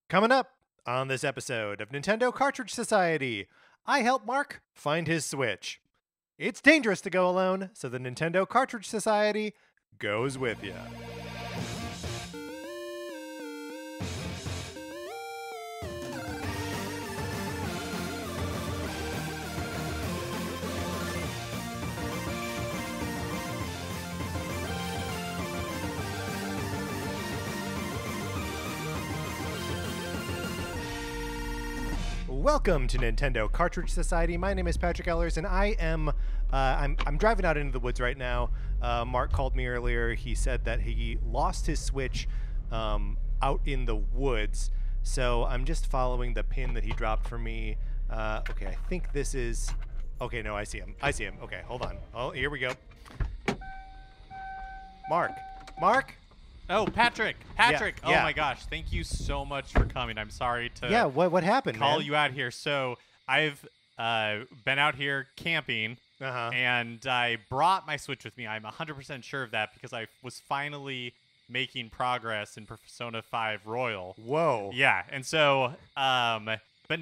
Coming up on this episode of Nintendo Cartridge Society, I help Mark find his Switch. It's dangerous to go alone, so the Nintendo Cartridge Society goes with you. Welcome to Nintendo Cartridge Society. My name is Patrick Ellers, and I am I'm driving out into the woods right now. Mark called me earlier. He said that he lost his Switch out in the woods, so I'm just following the pin that he dropped for me. Okay, I think this is. Okay, no, I see him. Okay, hold on. Oh, here we go. Mark. Oh, Patrick! Yeah. Oh my gosh! Thank you so much for coming. I'm sorry to What happened? call man? you out here. So I've been out here camping, and I brought my Switch with me. I'm 100% sure of that because I was finally making progress in Persona 5 Royal. Whoa. Yeah, and so but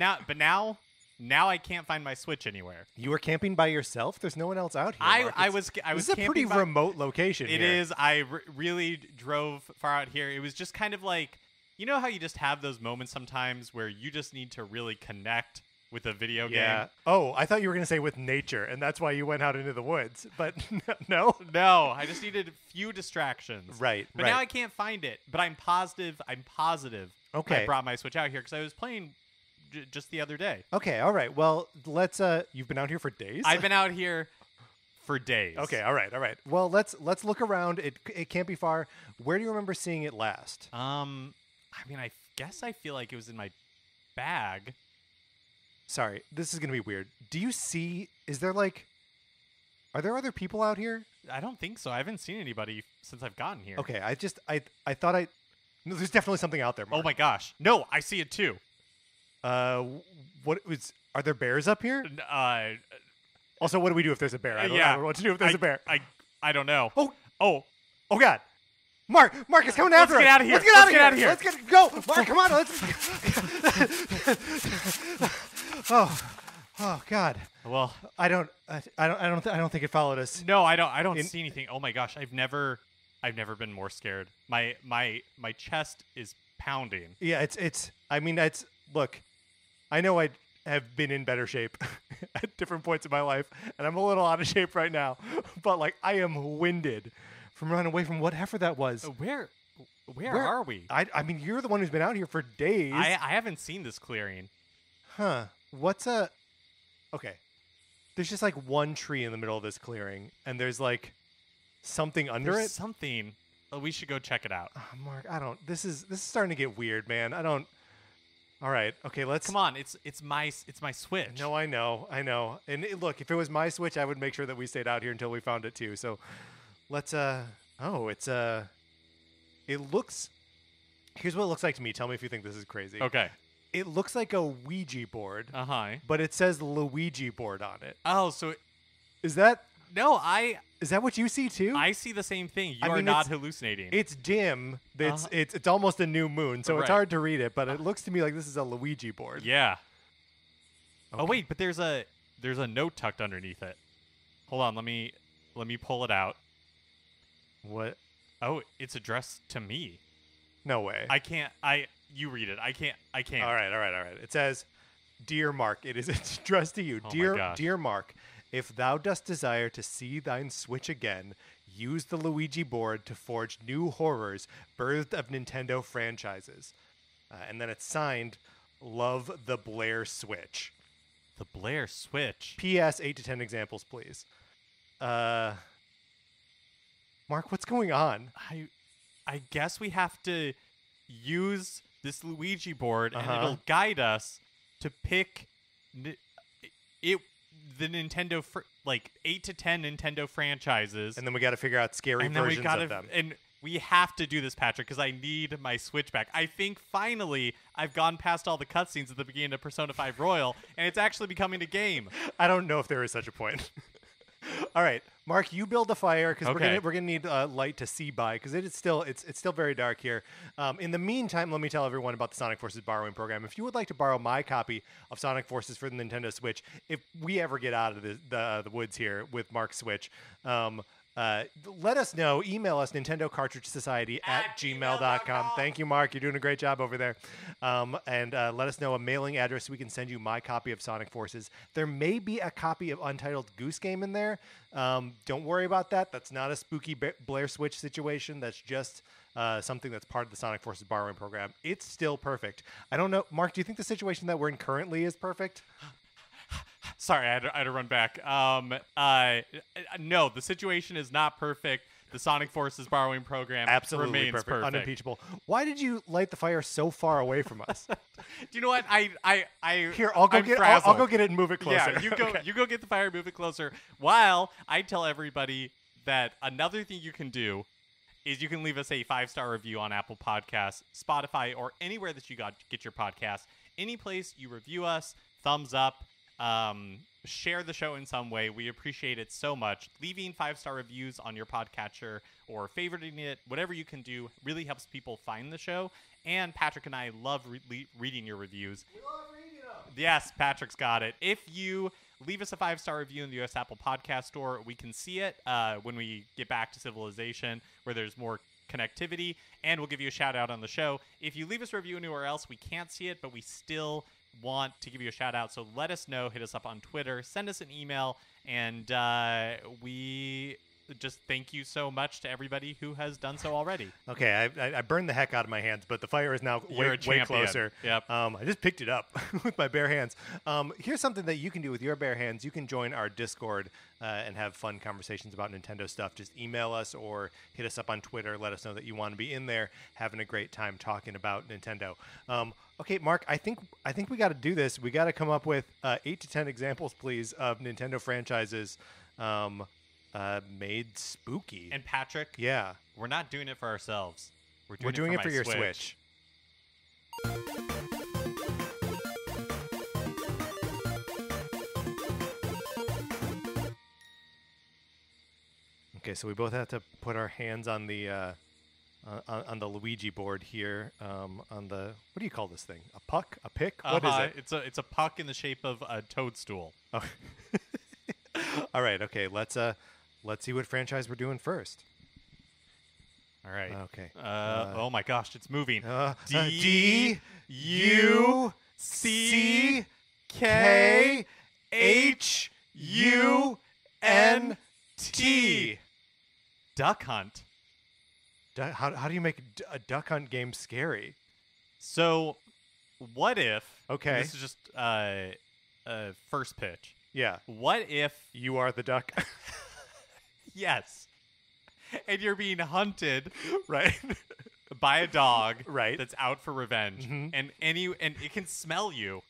now I can't find my Switch anywhere. You were camping by yourself? There's no one else out here. Mark. I was This is a pretty camping remote location. It here. is. I really drove far out here. It was just kind of like, you know how you just have those moments sometimes where you just need to really connect with a video Yeah. game? Oh, I thought you were going to say with nature, and that's why you went out into the woods. But no. No, I just needed a few distractions. Right. But now I can't find it. But I'm positive. Okay. I brought my Switch out here because I was playing just the other day. Okay. All right. Well, let's. You've been out here for days. I've been out here for days. Okay. All right. Well, let's look around. It can't be far. Where do you remember seeing it last? I mean, I guess I feel like it was in my bag. Sorry, this is going to be weird. Do you see? Is there are there other people out here? I don't think so. I haven't seen anybody since I've gotten here. Okay. I thought No, there's definitely something out there. Mark. Oh my gosh. No, I see it too. What was? Are there bears up here? Also, what do we do if there's a bear? I don't know what to do if there's a bear. I don't know. Oh God. Mark is coming after us. Let's get out of here. Let's get out of here. Let's go. Mark, come on. Oh God. Well, I don't think it followed us. no, I don't see anything. Oh my gosh, I've never been more scared. My chest is pounding. Yeah, look, I know I have been in better shape at different points in my life, and I'm a little out of shape right now, but I am winded from running away from whatever that was. Where are we? I mean, you're the one who's been out here for days. I haven't seen this clearing. Huh. Okay. There's just one tree in the middle of this clearing, and there's something under There's it. something. Oh, we should go check it out. Oh, Mark, this is starting to get weird, man. All right. Okay, let's. Come on, it's my Switch. No, I know. And look, if it was my Switch, I would make sure that we stayed out here until we found it too. So let's it looks. Here's what it looks like to me. Tell me if you think this is crazy. Okay. It looks like a Ouija board. But it says Luigi board on it. Oh, so Is that is that what you see too? I see the same thing. You I are mean, not hallucinating. It's dim. It's almost a new moon, so it's Right. hard to read it. But it looks to me like this is a Luigi board. Yeah. Okay. Oh wait, but there's a note tucked underneath it. Hold on, let me pull it out. What? Oh, it's addressed to me. No way. You read it. I can't. All right. It says, "Dear Mark, it is addressed to you. Oh my gosh. Dear Mark, if thou dost desire to see thine Switch again, use the Luigi board to forge new horrors birthed of Nintendo franchises." And then it's signed, "Love the Blair Switch." The Blair Switch. P.S. 8 to 10 examples, please. Mark, what's going on? I guess we have to use this Luigi board, and Uh-huh. it'll guide us to pick the Nintendo 8 to 10 Nintendo franchises, And then we got to figure out scary versions of them. And we have to do this, Patrick, because I need my Switch back. I think finally I've gone past all the cutscenes at the beginning of Persona 5 Royal, and it's actually becoming a game. I don't know if there is such a point. All right, Mark, you build the fire because Okay. we're gonna need light to see by because it's still very dark here. In the meantime, let me tell everyone about the Sonic Forces borrowing program. If you would like to borrow my copy of Sonic Forces for the Nintendo Switch, if we ever get out of the woods here with Mark's Switch, let us know. Email us, Nintendo Cartridge Society at gmail.com. Thank you, Mark. You're doing a great job over there. And let us know a mailing address so we can send you my copy of Sonic Forces. There may be a copy of Untitled Goose Game in there. Don't worry about that. That's not a spooky Blair Switch situation. That's just something that's part of the Sonic Forces borrowing program. It's still perfect. I don't know. Mark, do you think the situation that we're in currently is perfect? Sorry, I had to run back. No, the situation is not perfect. The Sonic Forces borrowing program Absolutely remains perfect. Unimpeachable. Why did you light the fire so far away from us? Do you know what? Here, I'll go get it and move it closer. Yeah, you go. Okay. You go get the fire, move it closer. While I tell everybody that another thing you can do is you can leave us a 5-star review on Apple Podcasts, Spotify, or anywhere that you get your podcasts. Any place you review us, thumbs up. Share the show in some way. We appreciate it so much. Leaving 5-star reviews on your podcatcher or favoriting it, whatever you can do, really helps people find the show. And Patrick and I love reading your reviews. We love reading them. Yes, Patrick's got it. If you leave us a 5-star review in the US Apple Podcast Store, we can see it when we get back to Civilization, where there's more connectivity, and we'll give you a shout out on the show. If you leave us a review anywhere else, we can't see it, but we still want to give you a shout out, so let us know. Hit us up on Twitter, send us an email, and we just thank you so much to everybody who has done so already. Okay, I burned the heck out of my hands, but the fire is now way closer. Yep. I just picked it up with my bare hands. Here's something that you can do with your bare hands. You can join our Discord and have fun conversations about Nintendo stuff. Just email us or hit us up on Twitter. Let us know that you want to be in there having a great time talking about Nintendo. Okay, Mark, I think we got to do this. We got to come up with 8 to 10 examples, please, of Nintendo franchises made spooky. And Patrick, yeah, we're not doing it for ourselves. We're doing it for your Switch. Okay, so we both have to put our hands on the Luigi board here. On the, what do you call this thing? A puck? A pick? What is it? It's a puck in the shape of a toadstool. Oh. All right. Okay. Let's see what franchise we're doing first. All right. Okay. Oh my gosh, it's moving. D U C K H U N T. Duck Hunt. How do you make a duck hunt game scary? So, what if? Okay. This is just first pitch. Yeah. What if you are the duck? Yes. And you're being hunted, right, by a dog, right, that's out for revenge, mm-hmm. and it can smell you,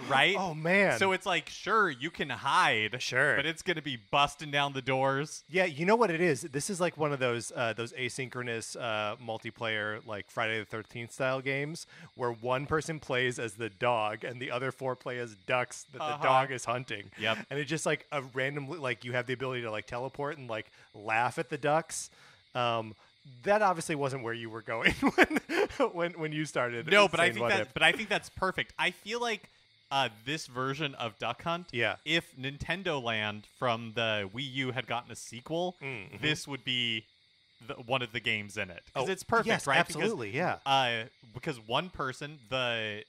right? Oh man! So it's like, sure, you can hide, sure, but it's gonna be busting down the doors. Yeah, you know what it is? This is like one of those asynchronous multiplayer, like Friday the 13th style games, where one person plays as the dog and the other 4 play as ducks that the dog is hunting. Yep. And it's just like a randomly, like you have the ability to like teleport and like laugh at the ducks. That obviously wasn't where you were going when you started. No, but I think that's perfect. I feel like this version of Duck Hunt, yeah, if Nintendo Land from the Wii U had gotten a sequel, mm-hmm. this would be one of the games in it. Because it's perfect, yes, right? Absolutely, because, because one person, the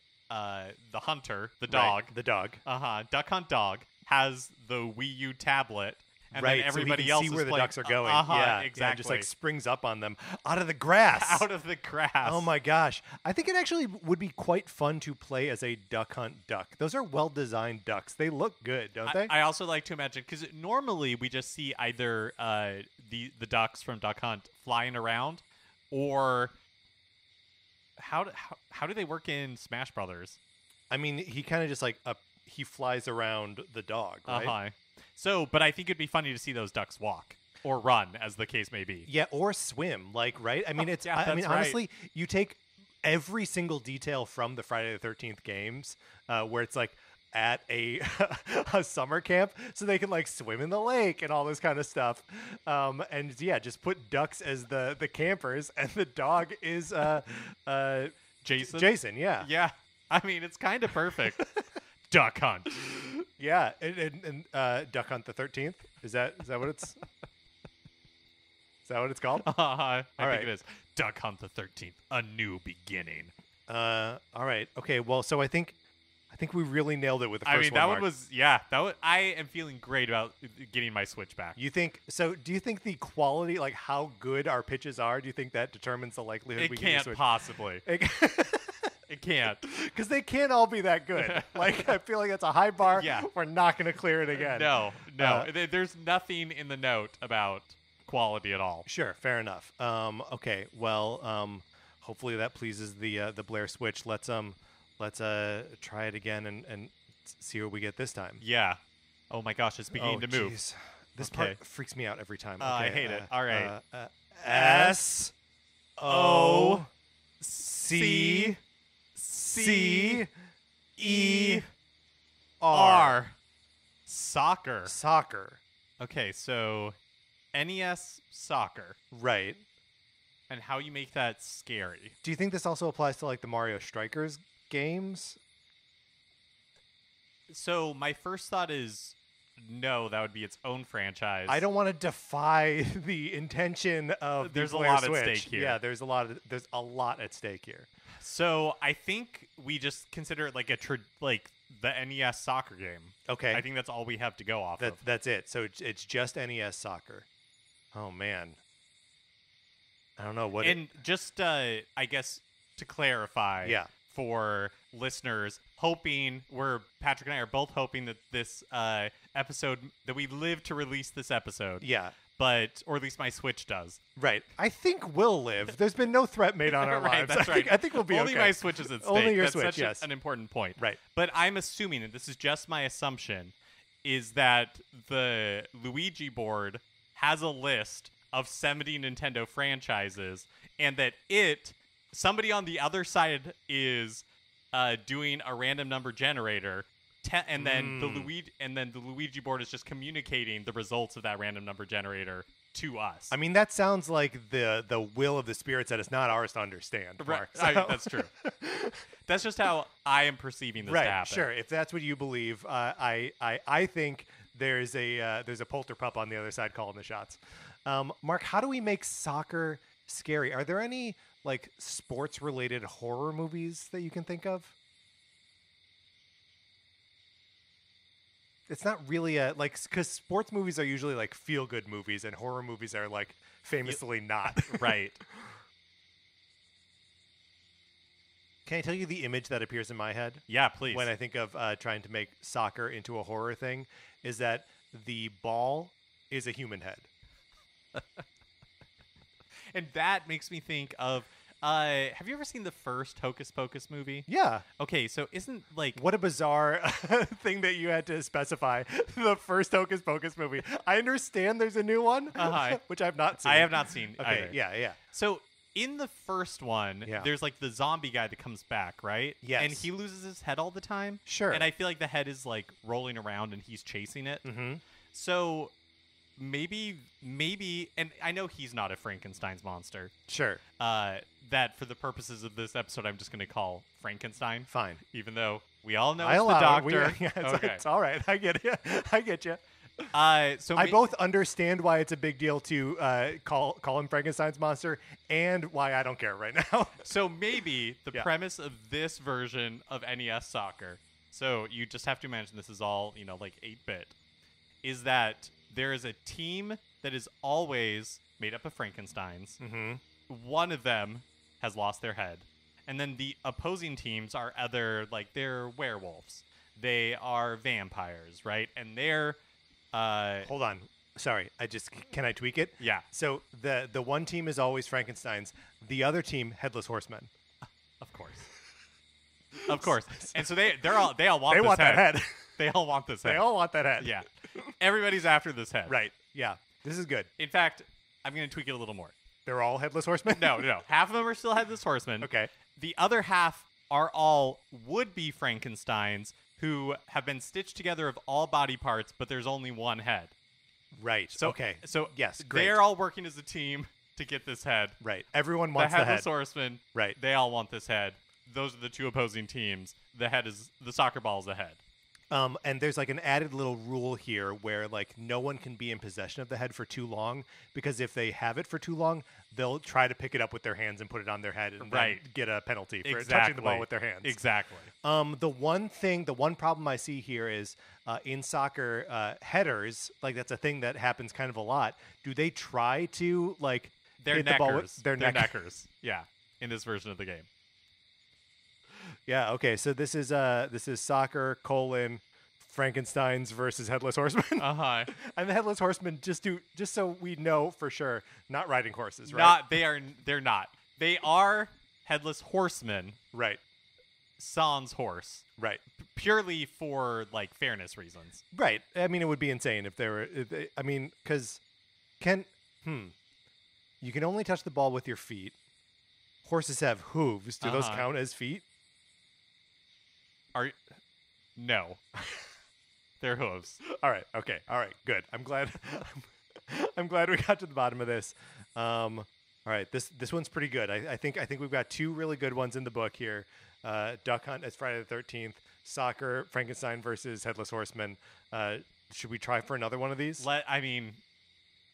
hunter, the dog, right, the dog, Duck Hunt dog, has the Wii U tablet. And right, then everybody so he can else see is where the playing. ducks are going. Yeah, exactly. exactly. Just like springs up on them out of the grass. Out of the grass. Oh my gosh! I think it actually would be quite fun to play as a duck hunt duck. Those are well-designed ducks. They look good, don't they? I also like to imagine, because normally we just see either the ducks from Duck Hunt flying around, or how do they work in Smash Brothers? I mean, he kind of just like he flies around the dog, right? So, but I think it'd be funny to see those ducks walk or run, as the case may be. Yeah, or swim, like, right? I mean, it's. Yeah, I mean, right. honestly, you take every single detail from the Friday the 13th games, where it's like, at a a summer camp so they can like swim in the lake and all this kind of stuff. And yeah, just put ducks as the campers, and the dog is Jason. Jason, yeah. Yeah. I mean, it's kind of perfect. Duck hunt. Yeah, and Duck Hunt the 13th. Is that what it's? Is that what it's called? I think it is. Duck Hunt the 13th, a new beginning. All right. Okay. Well, so I think we really nailed it with the first one. I mean, that Mark. one was, yeah. I am feeling great about getting my Switch back. You think so? Do you think the quality, like how good our pitches are, do you think that determines the likelihood we get your Switch? It can't possibly. It can't. Because they can't all be that good. Like, I feel like that's a high bar. Yeah. We're not going to clear it again. No. There's nothing in the note about quality at all. Sure. Fair enough. Okay. Well, hopefully that pleases the Blair Switch. Let's try it again and see what we get this time. Yeah. Oh my gosh, it's beginning to move. Geez. This part freaks me out every time. Okay, I hate it. All right. SOCCER. Soccer. Soccer. Okay, so NES soccer. Right. And how you make that scary. Do you think this also applies to like the Mario Strikers games? So my first thought is no, that would be its own franchise. I don't want to defy the intention of There's the a Blair lot Switch. at stake here. Yeah, there's a lot at stake here. So I think we just consider it like like the NES soccer game. Okay. I think that's all we have to go off of. That's it. So it's just NES soccer. Oh man. I don't know what. And just I guess to clarify. Yeah. For listeners, Patrick and I are both hoping that this episode, that we live to release this episode. Yeah. Or at least my Switch does. Right. I think we'll live. There's been no threat made on our Right, lives. That's right. I think we'll be Only okay. my Switch is at stake. Only your that's Switch, such yes. an important point. Right. But I'm assuming, and this is just my assumption, is that the Luigi board has a list of 70 Nintendo franchises, and that somebody on the other side is doing a random number generator, and then the Luigi board is just communicating the results of that random number generator to us. I mean, that sounds like the will of the spirits that is not ours to understand. Mark. Right. That's true. That's just how I am perceiving this to happen. Sure. If that's what you believe, I think there's a polterpup on the other side calling the shots. Mark, how do we make soccer scary? Are there any like sports related horror movies that you can think of? It's not really because sports movies are usually like feel good movies, and horror movies are like famously not. Right. Can I tell you the image that appears in my head? Yeah, please. When I think of trying to make soccer into a horror thing, is that the ball is a human head. And that makes me think of, have you ever seen the first Hocus Pocus movie? Yeah. Okay, so isn't like... What a bizarre thing that you had to specify. The first Hocus Pocus movie. I understand there's a new one, which I've not seen. I have not seen Okay, either. yeah. So in the first one, there's like the zombie guy that comes back, right? Yes. And he loses his head all the time. Sure. And I feel like the head is like rolling around and he's chasing it. Mm-hmm. So... Maybe, and I know he's not a Frankenstein's monster. Sure. That for the purposes of this episode, I'm just going to call Frankenstein. Fine. Even though we all know I it's the doctor. It's all right. I get you. I get you. So I both understand why it's a big deal to call him Frankenstein's monster, and why I don't care right now. So maybe the premise of this version of NES Soccer, so you just have to imagine this is all, like 8-bit, is that there is a team that is always made up of Frankensteins. Mm-hmm. One of them has lost their head. And then the opposing teams are they're werewolves. They are vampires, right? And they're... Hold on. Sorry. Can I tweak it? Yeah. So the one team is always Frankenstein's. The other team, Headless Horsemen. Of course. Of course. And so they all want this want head. that head. They all want this head. They all want that head. Yeah. Everybody's after this head. Right. Yeah. This is good. In fact, I'm going to tweak it a little more. They're all Headless Horsemen? No. Half of them are still Headless Horsemen. Okay. The other half are all would-be Frankensteins who have been stitched together of all body parts, but there's only one head. Right. So, okay. So yes, great. they're all working as a team to get this head. Right. Everyone wants the head. The Headless Horseman. Right. They all want this head. Those are the two opposing teams. The soccer ball is the head. And there's like an added little rule here where like no one can be in possession of the head for too long, because if they have it for too long, they'll try to pick it up with their hands and put it on their head and then get a penalty for touching the ball with their hands. Exactly. The one problem I see here is in soccer, headers, like that's a thing that happens kind of a lot. Do they try to like hit the ball with They're neckers. Yeah, in this version of the game. Yeah. Okay. So this is soccer : Frankenstein's versus Headless Horseman. And the Headless Horseman, just so we know for sure, not riding horses, right? They're not. They are Headless Horsemen. Right. Sans horse. Right. Purely for like fairness reasons. Right. I mean, it would be insane if they were. Because you can only touch the ball with your feet. Horses have hooves. Do those count as feet? No. They're hooves. All right. Okay. All right. Good. I'm glad. I'm glad we got to the bottom of this. All right. This one's pretty good. I think we've got two really good ones in the book here. Duck Hunt as Friday the 13th. Soccer: Frankenstein versus Headless Horseman. Should we try for another one of these?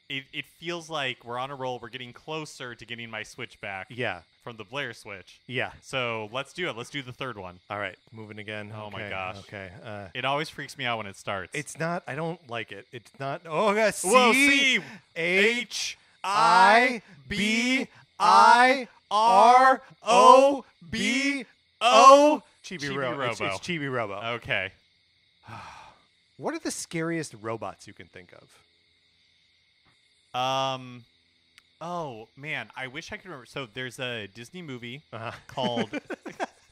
It feels like we're on a roll. We're getting closer to getting my Switch back. Yeah. From the Blair Switch. Yeah. So let's do it. Let's do the third one. All right. Moving again. Oh, my gosh. Okay. It always freaks me out when it starts. It's not. I don't like it. It's not. Oh, C. Whoa, C. H. I. B. I. R. O. B. O. Chibi Robo. It's Chibi Robo. Okay. What are the scariest robots you can think of? Oh man, I wish I could remember. So there's a Disney movie called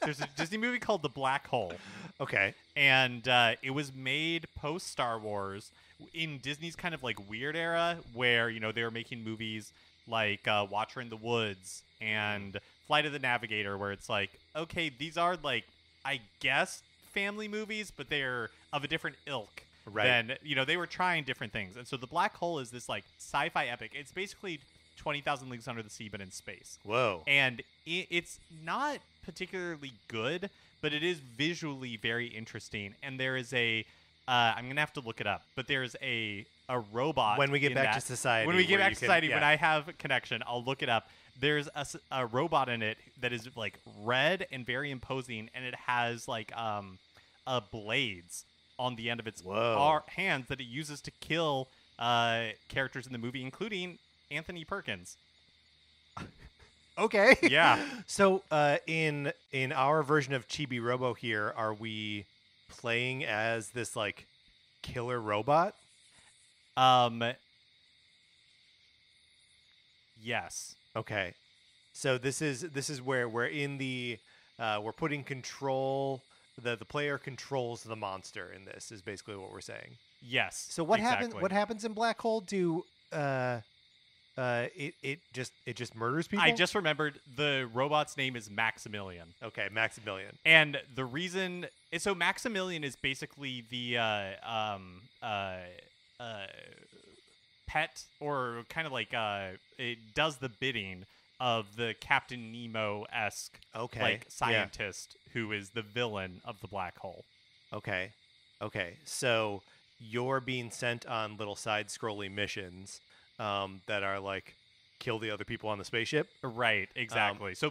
The Black Hole. Okay. And it was made post Star Wars in Disney's kind of like weird era where, they were making movies like Watcher in the Woods and Flight of the Navigator, where it's like, okay, these are like, I guess, family movies, but they're of a different ilk. Right. Then, they were trying different things. And so The Black Hole is this like sci-fi epic. It's basically 20,000 Leagues Under the Sea, but in space. Whoa. And it's not particularly good, but it is visually very interesting. And there is I'm going to have to look it up, but there's a robot. When we get back to society. When we get back to society, when I have a connection, I'll look it up. There's a robot in it that is like red and very imposing, and it has like blades on the end of its hands that it uses to kill characters in the movie, including Anthony Perkins. Okay. Yeah. So in our version of Chibi Robo here, are we playing as this like killer robot? Yes. Okay. So this is where we're in the we're putting control. The player controls the monster in this is basically what we're saying. Yes. So what happens in Black Hole? It just murders people? I just remembered the robot's name is Maximilian. Okay, Maximilian. And the reason so Maximilian is basically the pet, or kind of like it does the bidding of the Captain Nemo-esque like scientist who is the villain of the Black Hole. Okay. So you're being sent on little side-scrolling missions that are like kill the other people on the spaceship. Right, exactly. So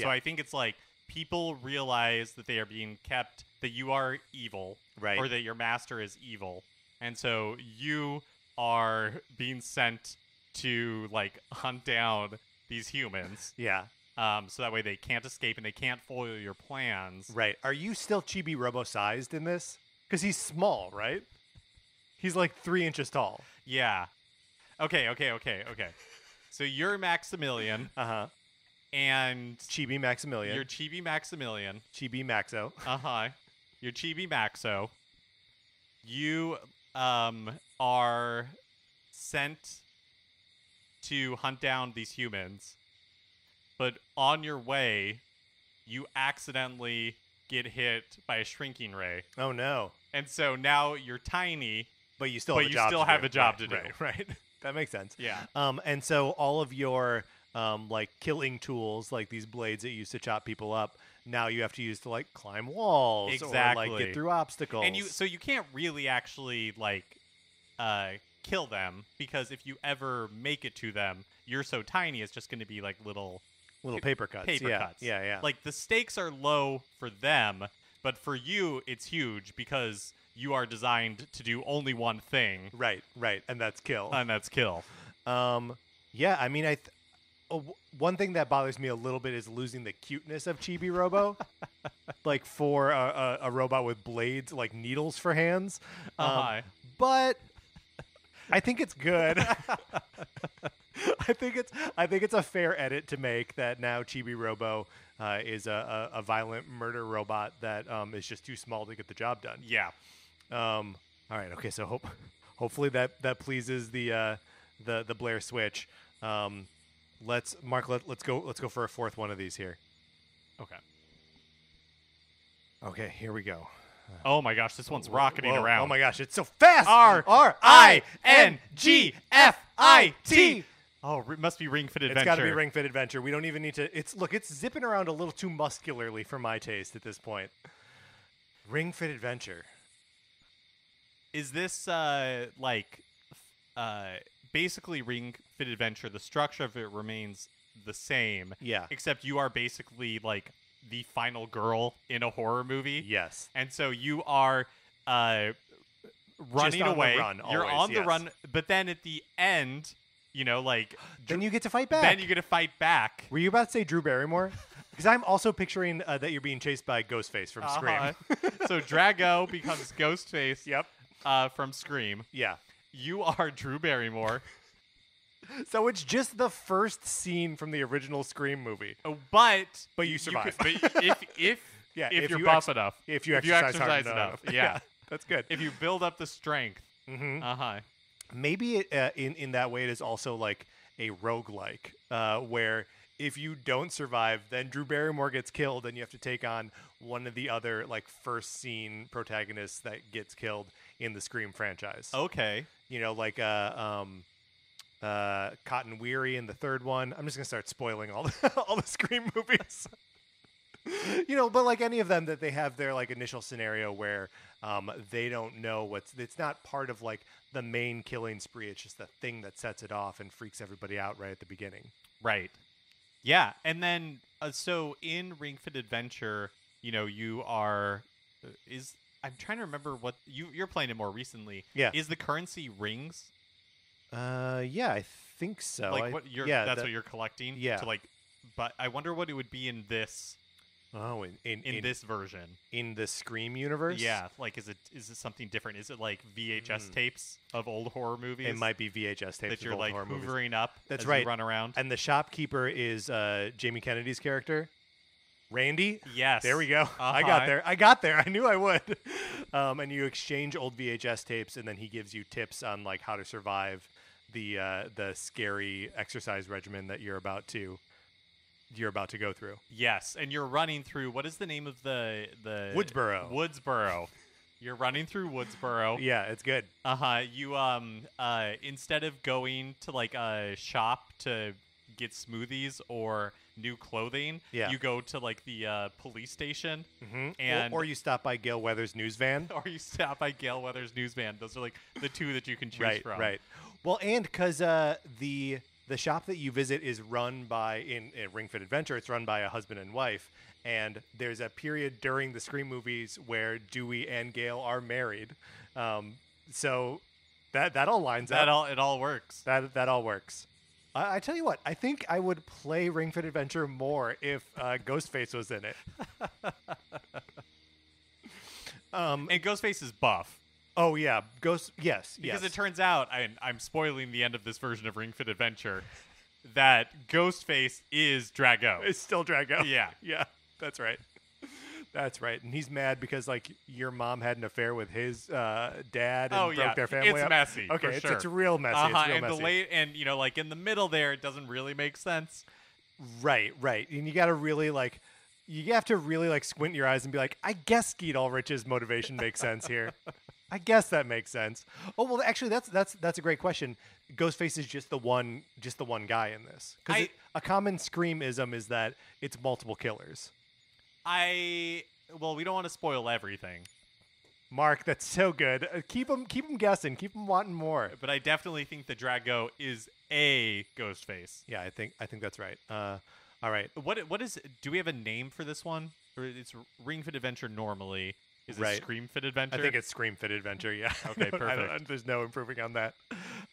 I think it's like people realize that they are being kept, that you are evil, right, or that your master is evil. And so you are being sent to like hunt down these humans. Yeah. So that way they can't escape and they can't foil your plans. Right. Are you still Chibi Robo sized in this? Because he's small, right? He's like 3 inches tall. Yeah. Okay. So you're Maximilian. Uh-huh. And Chibi Maximilian. You're Chibi Maximilian. Chibi Maxo. Uh-huh. You're Chibi Maxo. You are sent to hunt down these humans, but on your way, you accidentally get hit by a shrinking ray. Oh no! And so now you're tiny, but you still have a job to do. Right. That makes sense. Yeah. And so all of your like killing tools, like these blades that you use to chop people up, now you have to use to like climb walls or like get through obstacles. And you can't really actually like kill them, because if you ever make it to them, you're so tiny it's just going to be like little paper cuts. Yeah. Like the stakes are low for them, but for you it's huge because you are designed to do only one thing. Right, and that's kill. Yeah, I mean, one thing that bothers me a little bit is losing the cuteness of Chibi Robo. Like for a robot with blades, like needles for hands. But I think it's good. I think it's a fair edit to make that now Chibi Robo is a violent murder robot that is just too small to get the job done. Yeah. All right. Okay. So hopefully that pleases the Blair Switch. Let's go for a fourth one of these here. Okay. Okay. Here we go. Oh my gosh, this one's rocketing around. Oh my gosh, it's so fast. RINGFIT. Oh, it must be Ring Fit Adventure. It's got to be Ring Fit Adventure. We don't even need to. It's zipping around a little too muscularly for my taste at this point. Ring Fit Adventure. Is this basically Ring Fit Adventure? The structure of it remains the same. Yeah. Except you are basically like the final girl in a horror movie. Yes. And so you are running away. You're on the run, but then at the end, then you get to fight back. Were you about to say Drew Barrymore? Because I'm also picturing that you're being chased by Ghostface from Scream. So Drago becomes Ghostface. Yep. From Scream. Yeah. You are Drew Barrymore. So it's just the first scene from the original Scream movie. Oh, but you survive. If you're buff enough. If you exercise hard enough. Yeah. That's good. If you build up the strength. Mm-hmm. Maybe in that way it is also like a roguelike, where if you don't survive, then Drew Barrymore gets killed and you have to take on one of the other like first scene protagonists that gets killed in the Scream franchise. Okay. Like Cotton Weary in the third one. I'm just gonna start spoiling all the Scream movies. But like any of them, that they have their like initial scenario where they don't know it's not part of like the main killing spree. It's just the thing that sets it off and freaks everybody out right at the beginning. Right. Yeah, and then so in Ring Fit Adventure, you are I'm trying to remember what you're playing it more recently. Yeah. Is the currency rings? Yeah, I think so. Like that's what you're collecting. Yeah. But I wonder what it would be in this. Oh, in this version, in the Scream universe. Yeah, like is it something different? Is it like VHS tapes of old horror movies? It might be VHS tapes that you're of old like horror hoovering movies. up. That's as right. You run around, and the shopkeeper is Jamie Kennedy's character, Randy. Yes, there we go. I got there. I knew I would. And you exchange old VHS tapes, and then he gives you tips on like how to survive the scary exercise regimen that you're about to go through. Yes, and you're running through, what is the name of the Woodsboro. You're running through Woodsboro. Yeah, it's good. You instead of going to like a shop to get smoothies or new clothing, you go to like the police station, and or you stop by Gail Weathers' news van. Those are like the two that you can choose from. Right. Well, and because the shop that you visit is run by, in Ring Fit Adventure, it's run by a husband and wife. And there's a period during the Scream movies where Dewey and Gail are married. So that all lines up. It all works. That all works. I tell you what, I think I would play Ring Fit Adventure more if Ghostface was in it. And Ghostface is buff. Oh yeah, yes. Because it turns out, I'm spoiling the end of this version of Ring Fit Adventure, that Ghostface is Drago. It's still Drago. Yeah. Yeah, that's right. That's right. And he's mad because like your mom had an affair with his dad and broke their family up. It's messy. Okay, for sure. It's real messy. It's real messy. And like in the middle there, it doesn't really make sense. Right. And you got to really like you have to really like squint your eyes and be like, I guess Skeet Ulrich's motivation makes sense here. I guess that makes sense. Oh well, actually, that's a great question. Ghostface is just the one guy in this, because a common Scream-ism is that it's multiple killers. Well, we don't want to spoil everything. Mark, that's so good. Keep them guessing. Keep them wanting more. But I definitely think the Drago is a Ghostface. Yeah, I think that's right. All right. What is? Do we have a name for this one? Or it's Ring Fit Adventure normally. Is it Scream Fit Adventure? I think it's Scream Fit Adventure. Yeah. Okay, perfect. There's no improving on that.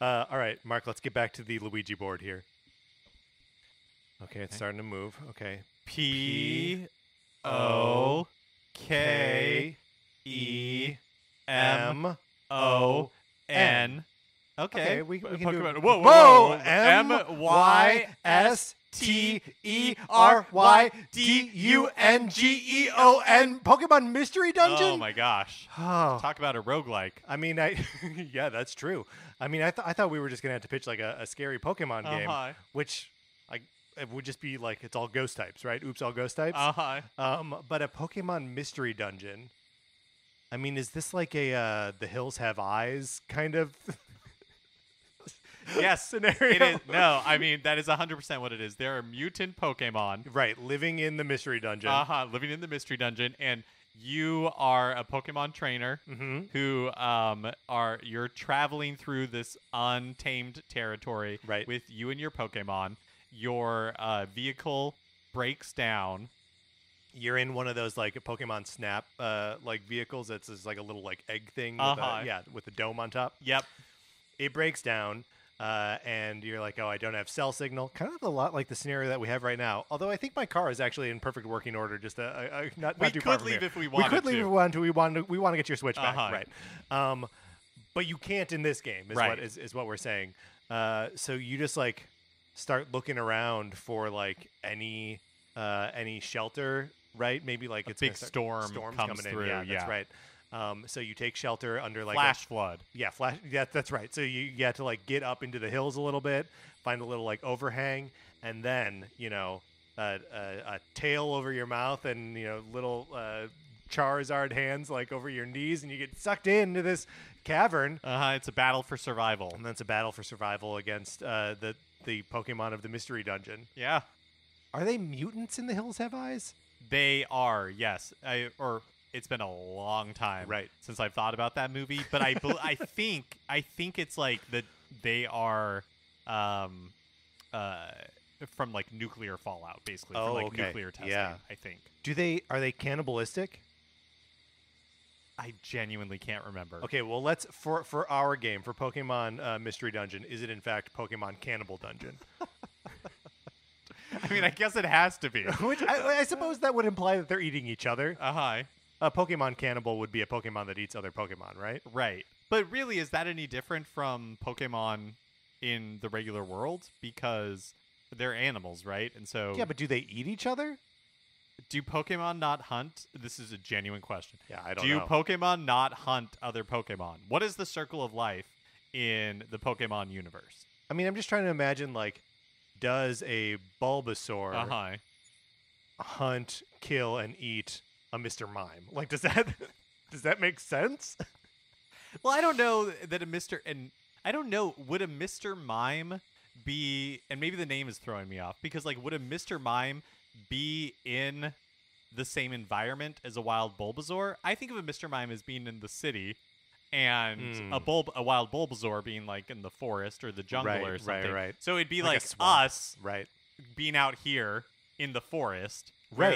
All right, Mark. Let's get back to the Luigi board here. Okay, it's starting to move. Okay. P-O-K-E-M-O-N. Okay, we can Pokemon. do Whoa. M-Y-S-T-E-R-Y-D-U-N-G-E-O-N. Pokemon Mystery Dungeon? Oh my gosh. Talk about a roguelike. I mean, yeah, that's true. I mean, I thought we were just going to have to pitch like a scary Pokemon game, which it would just be like it's all ghost types, right? Oops, all ghost types. But a Pokemon Mystery Dungeon. I mean, is this like a The Hills Have Eyes kind of yes scenario? It is. No, I mean that is 100% what it is. There are mutant Pokemon, right, living in the Mystery Dungeon. Living in the Mystery Dungeon, and you are a Pokemon trainer who you're traveling through this untamed territory with you and your Pokemon. Your vehicle breaks down. You're in one of those like Pokemon Snap like vehicles that's just like a little like egg thing with a dome on top. Yep. It breaks down and you're like, oh, I don't have cell signal. Kind of a lot like the scenario that we have right now. Although I think my car is actually in perfect working order. Just not too far from here. If we wanted to. We could leave if we wanted to. We want to get your Switch back, right? But you can't in this game. Is what we're saying. So you just like start looking around for like any shelter, right? Maybe like it's a big storms coming through. In. Yeah, that's right. So you take shelter under like flash flood. Yeah, Yeah, that's right. So you get to like get up into the hills a little bit, find a little like overhang, and then a tail over your mouth and little Charizard hands like over your knees, and you get sucked into this cavern. It's a battle for survival, and then it's a battle for survival against the Pokemon of the Mystery Dungeon. Yeah. Are they mutants in The Hills Have Eyes? They are, yes. It's been a long time since I've thought about that movie, but I think it's like that they are from like nuclear fallout, basically. From like nuclear testing, I think. Are they cannibalistic? I genuinely can't remember. Okay, well let's for our game, for Pokemon Mystery Dungeon, is it in fact Pokemon Cannibal Dungeon? I mean, I guess it has to be. Which I suppose that would imply that they're eating each other. A Pokemon Cannibal would be a Pokemon that eats other Pokemon, right? Right. But really, is that any different from Pokemon in the regular world? Because they're animals, right? And so yeah, but do they eat each other? Do Pokemon not hunt? This is a genuine question. Yeah, I don't know. Do Pokemon not hunt other Pokemon? What is the circle of life in the Pokemon universe? I mean, I'm just trying to imagine, like, does a Bulbasaur hunt, kill, and eat a Mr. Mime? Like, does that make sense? Well, I don't know that I don't know, would a Mr. Mime be, and maybe the name is throwing me off, because, like, would a Mr. Mime be in the same environment as a wild Bulbasaur? I think of a Mr. Mime as being in the city, and a wild Bulbasaur being like in the forest or the jungle or something. Right. So it'd be like us being out here in the forest, where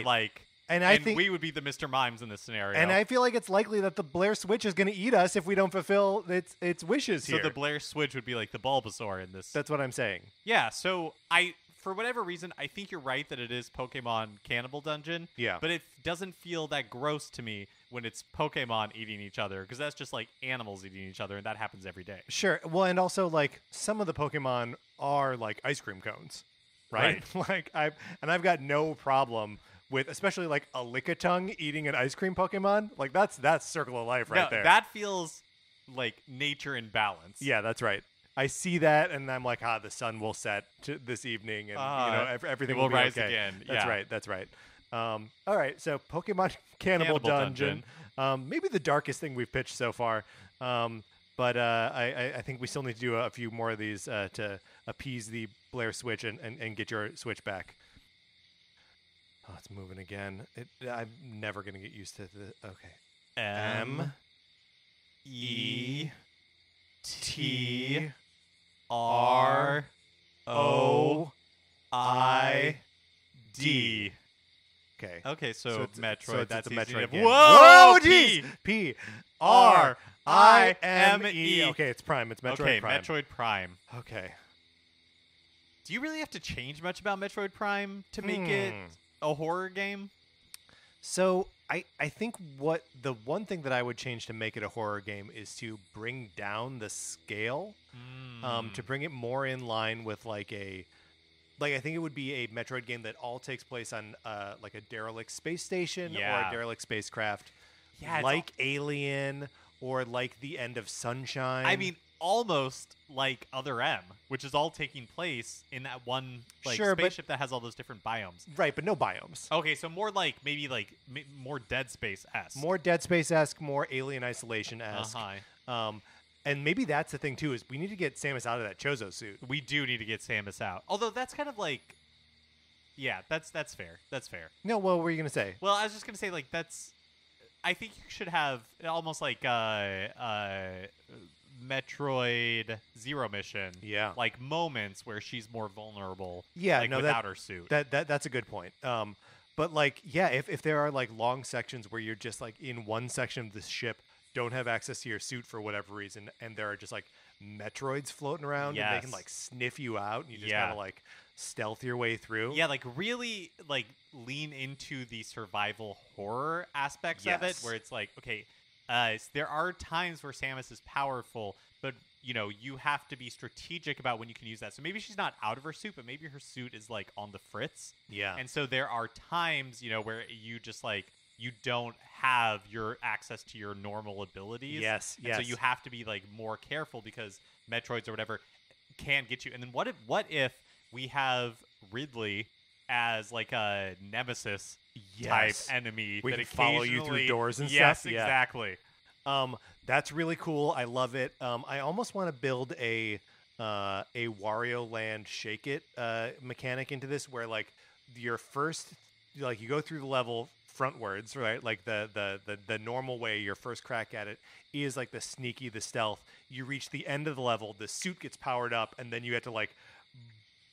and we would be the Mr. Mimes in this scenario. And I feel like it's likely that the Blair Switch is going to eat us if we don't fulfill its wishes here. So the Blair Switch would be like the Bulbasaur in this. That's what I'm saying. Yeah, so for whatever reason, I think you're right that it is Pokemon Cannibal Dungeon. Yeah. But it doesn't feel that gross to me when it's Pokemon eating each other, because that's just like animals eating each other, and that happens every day. Sure. Well, and also, like, some of the Pokemon are like ice cream cones, right? I've got no problem with, especially like a Lickitung eating an ice cream Pokemon. Like, that's circle of life right there. That feels like nature in balance. Yeah, that's right. I see that, and I'm like, the sun will set this evening, and everything will rise okay. again. That's right. All right, so Pokemon Cannibal Dungeon. Maybe the darkest thing we've pitched so far. But I think we still need to do a few more of these to appease the Blair Switch and get your Switch back. Oh, it's moving again. I'm never going to get used to the... Okay. METROID. Okay. Okay, so Metroid. So that's a easy Metroid enough. game. Whoa! Jeez! P-R-I-M-E. Okay, it's Prime. It's Metroid okay, Prime. Metroid Prime. Okay. Do you really have to change much about Metroid Prime to make it a horror game? So I think the one thing that I would change to make it a horror game is to bring down the scale, to bring it more in line with I think it would be a Metroid game that all takes place on like a derelict space station or a derelict spacecraft, like Alien or like The End of Sunshine. I mean, almost like Other M, which is all taking place in that one spaceship that has all those different biomes. Right, but no biomes. Okay, so more like maybe more Dead Space-esque. More Dead Space-esque, more Alien Isolation-esque. And maybe that's the thing, too, is we need to get Samus out of that Chozo suit. We do need to get Samus out. Although that's kind of like... Yeah, that's fair. That's fair. No, what were you going to say? Well, I was just going to say, that's... I think you should have almost like Metroid Zero Mission. Yeah. Like moments where she's more vulnerable. Yeah, without her suit. That's a good point. But if there are long sections where you're just in one section of the ship, don't have access to your suit for whatever reason, and there are just Metroids floating around, and they can sniff you out, and you just gotta stealth your way through. Yeah, really lean into the survival horror aspects of it, where it's okay, there are times where Samus is powerful, but you have to be strategic about when you can use that. So maybe she's not out of her suit, but maybe her suit is on the fritz. Yeah. And so there are times, where you just you don't have your access to your normal abilities. Yes. So you have to be more careful because Metroids or whatever can get you. And then what if we have Ridley as a nemesis type enemy we that can follow you through doors and stuff? Yes, exactly. That's really cool. I love it. I almost want to build a Wario Land Shake It mechanic into this, where your first you go through the level frontwards, right? The normal way, your first crack at it is the sneaky, the stealth. You reach the end of the level, the suit gets powered up, and then you have to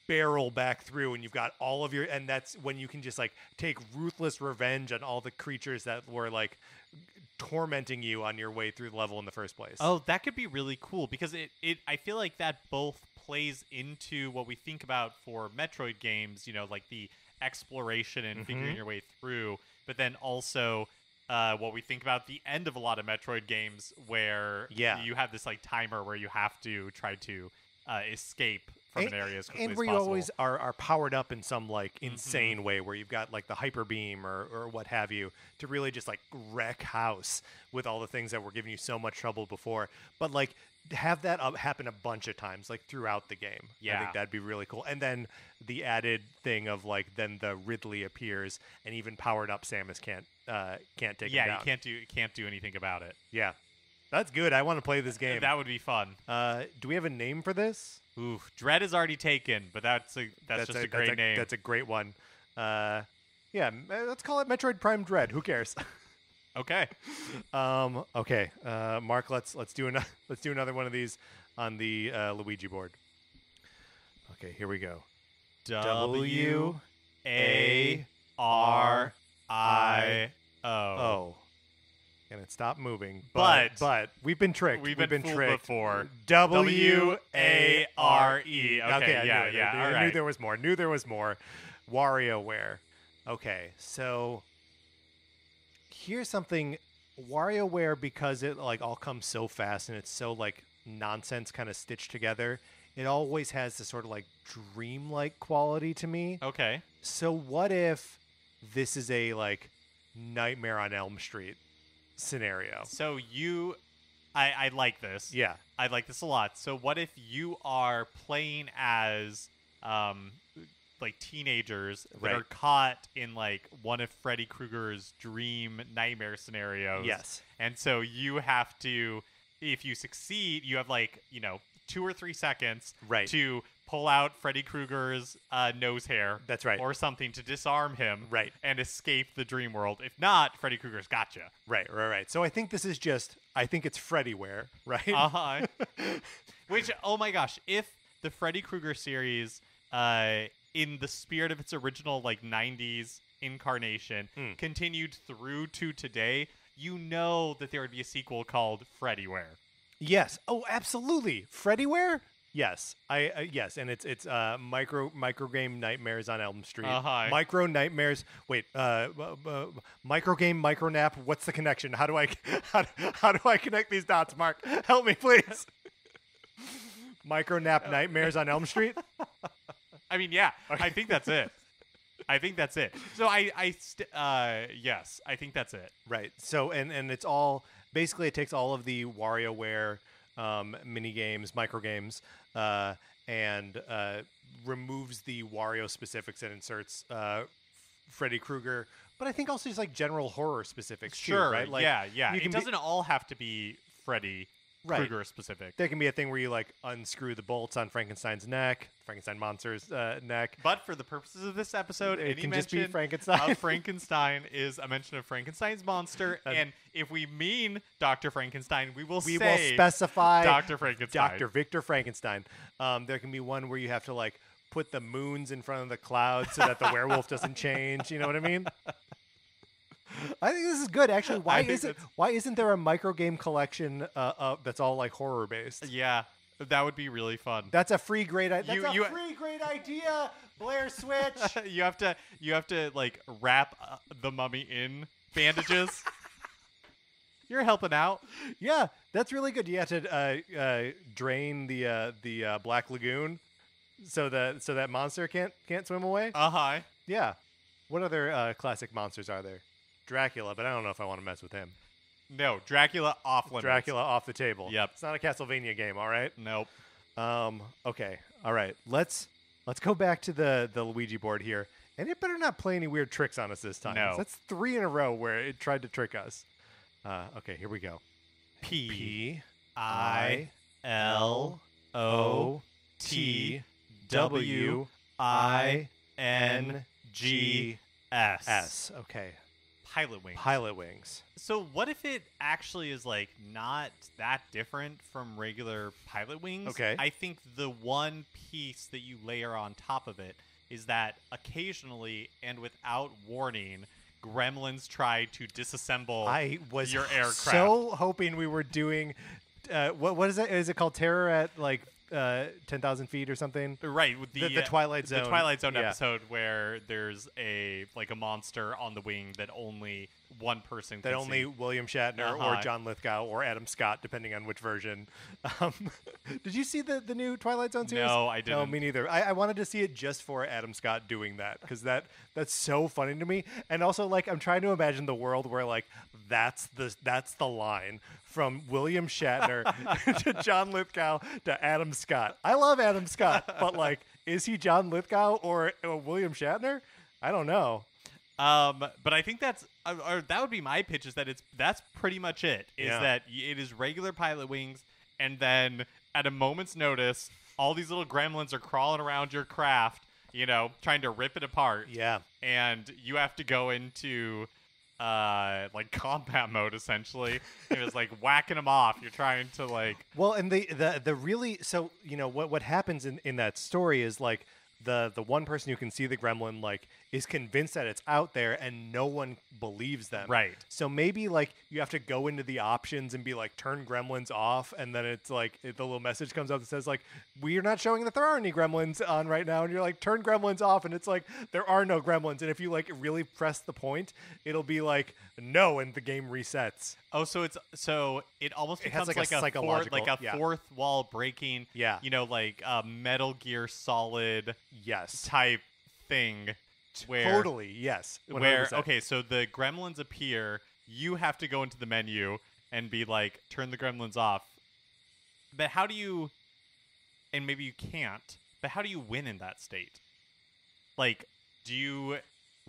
barrel back through, and you've got all of and that's when you can just take ruthless revenge on all the creatures that were tormenting you on your way through the level in the first place. Oh, that could be really cool, because I feel like that both plays into what we think about for Metroid games, the exploration and figuring your way through, but then also what we think about the end of a lot of Metroid games, where you have this timer where you have to try to escape from an area as quickly and as where possible. you always are powered up in some insane way, where you've got the hyper beam or what have you, to really just wreck house with all the things that were giving you so much trouble before. But have that happen a bunch of times throughout the game. Yeah, I think that'd be really cool. And then the added thing of then the Ridley appears, and even powered up Samus can't take him down. Yeah, you can't do anything about it. Yeah, that's good. I want to play this game. That would be fun. Do we have a name for this? Ooh, Dread is already taken, but that's just a great name. That's a great one. Let's call it Metroid Prime Dread. Who cares? Okay. Okay. Mark, let's do another one of these on the Luigi board. Okay, here we go. WARIO. And it stopped moving. But we've been tricked. We've been tricked before. WARE. Okay, yeah. I knew there was more. WarioWare. Okay, so here's something. WarioWare, because it all comes so fast and it's so nonsense kind of stitched together, it always has this sort of dream-like quality to me. Okay. So what if this is a Nightmare on Elm Street scenario? So I like this. Yeah. I like this a lot. So what if you are playing as like teenagers that Right. are caught in like one of Freddy Krueger's dream nightmare scenarios. Yes. And so you have to, if you succeed, you have like, 2 or 3 seconds Right. to pull out Freddy Krueger's nose hair. That's right. Or something to disarm him. Right. And escape the dream world. If not, Freddy Krueger's gotcha. Right. So I think this is I think it's Freddyware, right? Uh-huh. Which, oh my gosh, if the Freddy Krueger series, in the spirit of its original like 90s incarnation, continued through to today, you know that there would be a sequel called Freddyware. Yes. Oh, absolutely. Freddyware? Yes. Yes, and it's micro game nightmares on Elm Street. Micro nightmares. Wait, micro game, micro nap. What's the connection? How do I how do I connect these dots, Mark? Help me, please. Micro nap nightmares on Elm Street. I mean, yeah. Okay. I think that's it. So yes, I think that's it. Right. So and it's all basically it takes all of the WarioWare mini games, micro games, and removes the Wario specifics and inserts Freddy Krueger, but I think also just like general horror specifics too, right? Like, yeah. It doesn't all have to be Freddy Krueger specific. There can be a thing where you like unscrew the bolts on Frankenstein's neck, Frankenstein monster's neck. But for the purposes of this episode, it any can mention just be Frankenstein. Of Frankenstein is a mention of Frankenstein's monster, and if we mean Dr. Frankenstein, we will specify Dr. Frankenstein. Dr. Victor Frankenstein. There can be one where you have to like put the moons in front of the clouds so that the werewolf doesn't change. You know what I mean? I think this is good, actually. Why isn't there a micro game collection that's all like horror based? Yeah, that would be really fun. That's a free great idea. That's a free great idea. Blair Switch. you have to like wrap the mummy in bandages. You're helping out. Yeah, that's really good. You have to drain the Black Lagoon so that monster can't swim away. Yeah. What other classic monsters are there? Dracula, but I don't know if I want to mess with him. No, Dracula off limits. Dracula off the table. Yep. It's not a Castlevania game, all right? Nope. Okay. All right. Let's go back to the Luigi board here. And it better not play any weird tricks on us this time. No. That's 3 in a row where it tried to trick us. Okay, here we go. P-I-L-O-T-W-I-N-G-S. Okay. Pilot wings. So what if it actually is like not that different from regular pilot wings? Okay. I think the one piece that you layer on top of it is that occasionally and without warning, gremlins try to disassemble your aircraft. So hoping we were doing what is it? Is it called Terror at like 10,000 feet or something? Right, with the Twilight Zone. The Twilight Zone episode where there's a monster on the wing that only one person can only see. William Shatner or John Lithgow or Adam Scott, depending on which version. Did you see the new Twilight Zone series? No, I didn't. No, me neither. I wanted to see it just for Adam Scott doing that because that's so funny to me. And also, like, I'm trying to imagine the world where like that's the line from William Shatner to John Lithgow to Adam Scott. I love Adam Scott, but like, is he John Lithgow or William Shatner? I don't know. But I think that would be my pitch, is that that's pretty much it. That it is regular pilot wings, and then at a moment's notice, all these little gremlins are crawling around your craft, trying to rip it apart. Yeah. And you have to go into like combat mode essentially. It was like whacking them off. You're trying to like. Well, and the really what happens in that story is like the one person who can see the gremlin like is convinced that it's out there and no one believes them. Right. So maybe like you have to go into the options and be like turn gremlins off, and then it's like the little message comes up that says like we're not showing that there are any gremlins on right now, and you're like turn gremlins off, and it's like there are no gremlins, and if you like really press the point, it'll be like no, and the game resets. Oh, so it almost becomes like a psychological fourth wall breaking. Yeah. Like a Metal Gear Solid type thing. Totally, yes. 100%. Where so the gremlins appear, you have to go into the menu and be like, turn the gremlins off. But how do you? And maybe you can't. But how do you win in that state? Like, do you?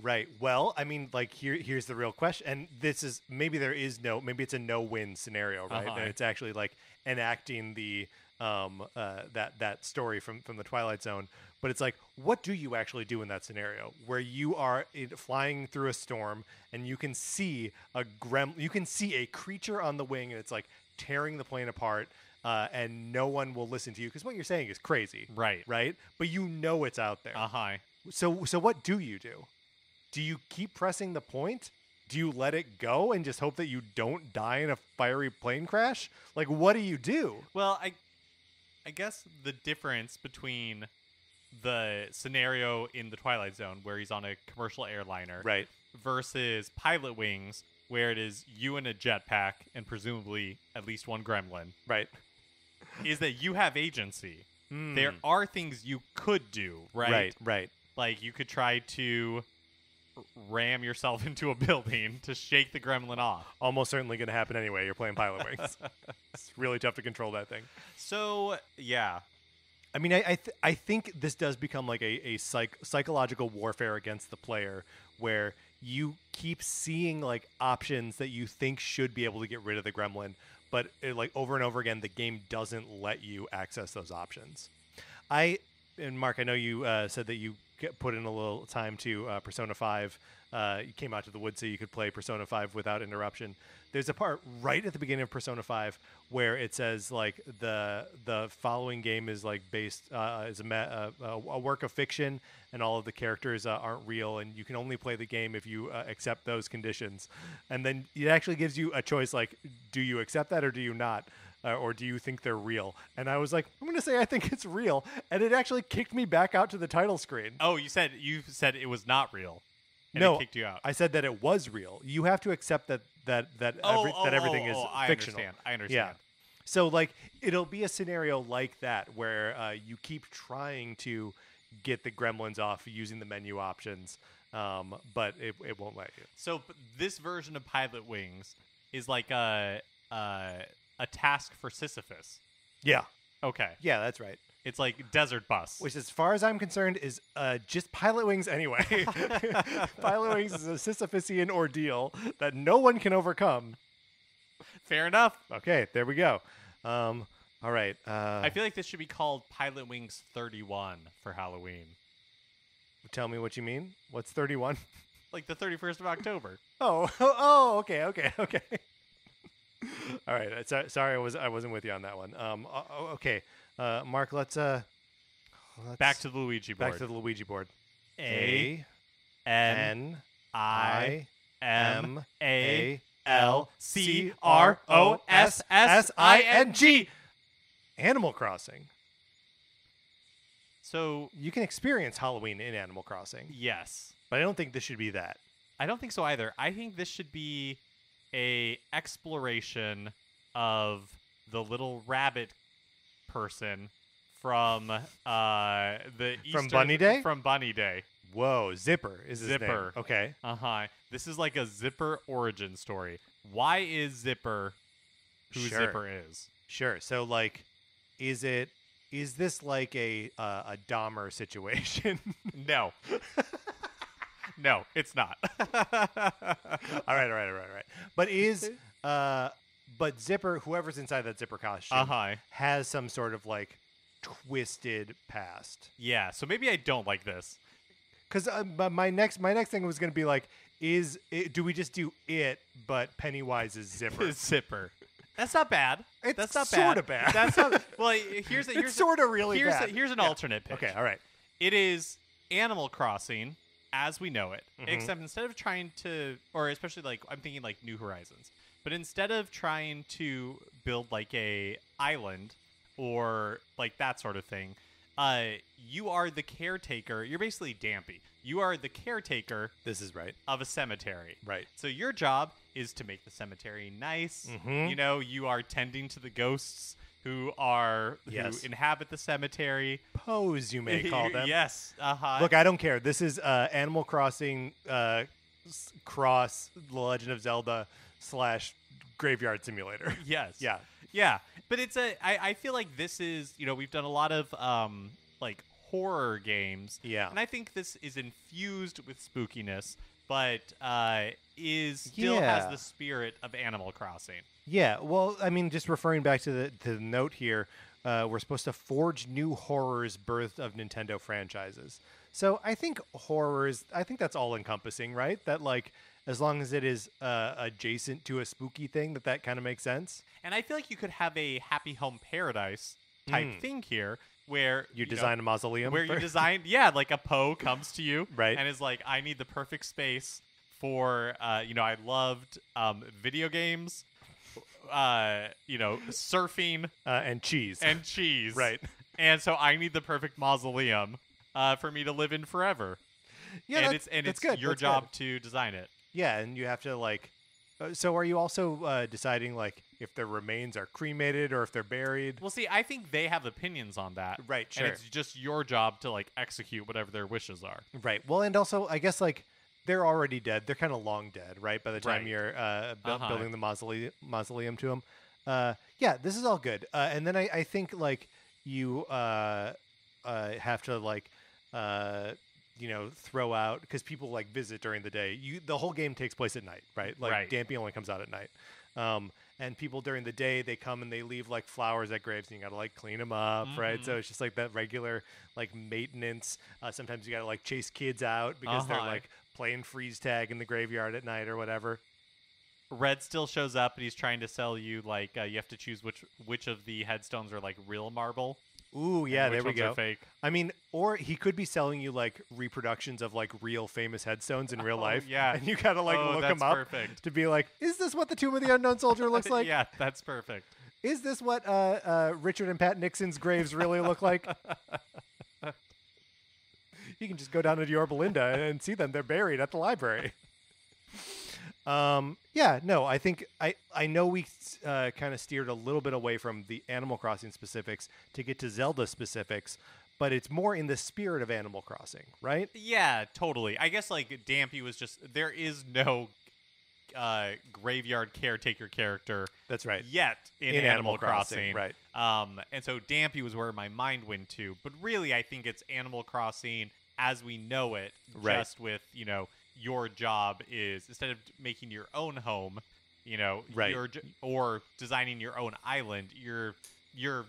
Right. Well, I mean, like here's the real question, and this is maybe it's a no-win scenario, right? And it's actually like enacting the that story from the Twilight Zone. But it's like, what do you actually do in that scenario where you are flying through a storm and you can see you can see a creature on the wing, and it's like tearing the plane apart, and no one will listen to you because what you're saying is crazy, right? But you know it's out there. So what do you do? Do you keep pressing the point? Do you let it go and just hope that you don't die in a fiery plane crash? Like, what do you do? Well, I guess the difference between the scenario in the Twilight Zone where he's on a commercial airliner, right, versus Pilot Wings where it is you in a jetpack and presumably at least one gremlin, right, is that you have agency. There are things you could do, right? Right. Like you could try to ram yourself into a building to shake the gremlin off. Almost certainly going to happen anyway. You're playing Pilot Wings. It's really tough to control that thing. So, yeah. I mean, I think this does become like a psychological warfare against the player where you keep seeing like options that you think should be able to get rid of the gremlin, but like over and over again, the game doesn't let you access those options. And Mark, I know you said that you put in a little time to Persona 5. You came out to the woods so you could play Persona 5 without interruption. There's a part right at the beginning of Persona 5 where it says like the following game is like based is a work of fiction, and all of the characters aren't real, and you can only play the game if you accept those conditions. And then it actually gives you a choice, like, do you accept that or do you not? Or do you think they're real? And I was like, I'm going to say I think it's real. And it actually kicked me back out to the title screen. Oh, you said it was not real. And no, it kicked you out. I said that it was real. You have to accept that everything is fictional. I understand. Yeah. So like it'll be a scenario like that where you keep trying to get the gremlins off using the menu options, but it won't let you. So this version of Pilot Wings is like a task for Sisyphus. Yeah. Okay. Yeah, that's right. It's like Desert Bus. Which, as far as I'm concerned, is just Pilot Wings anyway. Pilot Wings is a Sisyphusian ordeal that no one can overcome. Fair enough. Okay, there we go. All right. I feel like this should be called Pilot Wings 31 for Halloween. Tell me what you mean. What's 31? Like the 31st of October. Oh, okay. All right. Sorry, I wasn't with you on that one. Okay. Mark, let's back to the Luigi board. Back to the Luigi board. A N I M A L C R O S S I N G. Animal Crossing. So you can experience Halloween in Animal Crossing. Yes, but I don't think this should be that. I don't think so either. I think this should be a exploration of the little rabbit person from the from Bunny Day. From Bunny Day. Whoa, Zipper is his Zipper. name. Okay. This is like a Zipper origin story. Why is Zipper who Zipper is? Sure. So like, is this like a Dahmer situation? No. No, it's not. All right. But Zipper, whoever's inside that Zipper costume, has some sort of like twisted past. Yeah, so maybe I don't like this. Because my next thing was going to be like, do we just do it, but Pennywise is Zipper? Zipper. That's not bad. That's not sort of bad. That's not. Well, here's sort of really bad. Bad. Here's an alternate pitch. Okay, all right. It is Animal Crossing as we know it, except instead of trying to, or especially like I'm thinking like New Horizons, but instead of trying to build like a island or like that sort of thing, you are the caretaker. You're basically Dampy. You are the caretaker. This is right. Of a cemetery. Right. So your job is to make the cemetery nice. You know, you are tending to the ghosts who inhabit the cemetery. Pose, you may call them. Yes. Look, I don't care. This is Animal Crossing cross The Legend of Zelda / Graveyard Simulator. Yes. Yeah. But it's I feel like this is, we've done a lot of like horror games. Yeah. And I think this is infused with spookiness, but still has the spirit of Animal Crossing. Yeah, well, I mean, just referring back to the note here, we're supposed to forge new horrors birthed of Nintendo franchises. So I think that's all encompassing, right? That like, as long as it is adjacent to a spooky thing, that kind of makes sense. And I feel like you could have a Happy Home Paradise type thing here, where you design a mausoleum, where you design, like a Poe comes to you, right, and is like, I need the perfect space for, I loved video games, surfing, and cheese, right, and so I need the perfect mausoleum for me to live in forever. Yeah, and it's good. your job to design it. Yeah, and you have to like. So are you also deciding like if their remains are cremated or if they're buried? Well, see, I think they have opinions on that. Right, sure. And it's just your job to like execute whatever their wishes are. Right. Well, and also I guess like they're already dead. They're kind of long dead, right? By the time you're building the mausoleum to them. Yeah, this is all good. And then I think like you have to like throw out, because people like visit during the day. The whole game takes place at night, right? Like Dampy only comes out at night. And people during the day, they come and they leave like flowers at graves, and you gotta like clean them up, right? So it's just like that regular like maintenance. Sometimes you gotta like chase kids out because they're like playing freeze tag in the graveyard at night or whatever. Red still shows up, and he's trying to sell you like you have to choose which of the headstones are like real marble. Ooh, yeah, there we go. Fake. I mean, or he could be selling you like reproductions of like real famous headstones in real life. Yeah, and you gotta like look them up to be like, is this what the Tomb of the Unknown Soldier looks like? Yeah, that's perfect. Is this what Richard and Pat Nixon's graves really look like? You can just go down to Yorba Linda and see them. They're buried at the library. I think I know we kind of steered a little bit away from the Animal Crossing specifics to get to Zelda specifics, but it's more in the spirit of Animal Crossing, right? Yeah, totally. I guess like Dampy was just, there is no graveyard caretaker character. That's right. Yet in Animal Crossing, right? And so Dampy was where my mind went to, but really I think it's Animal Crossing as we know it, just with your job is, instead of making your own home, or designing your own island, you're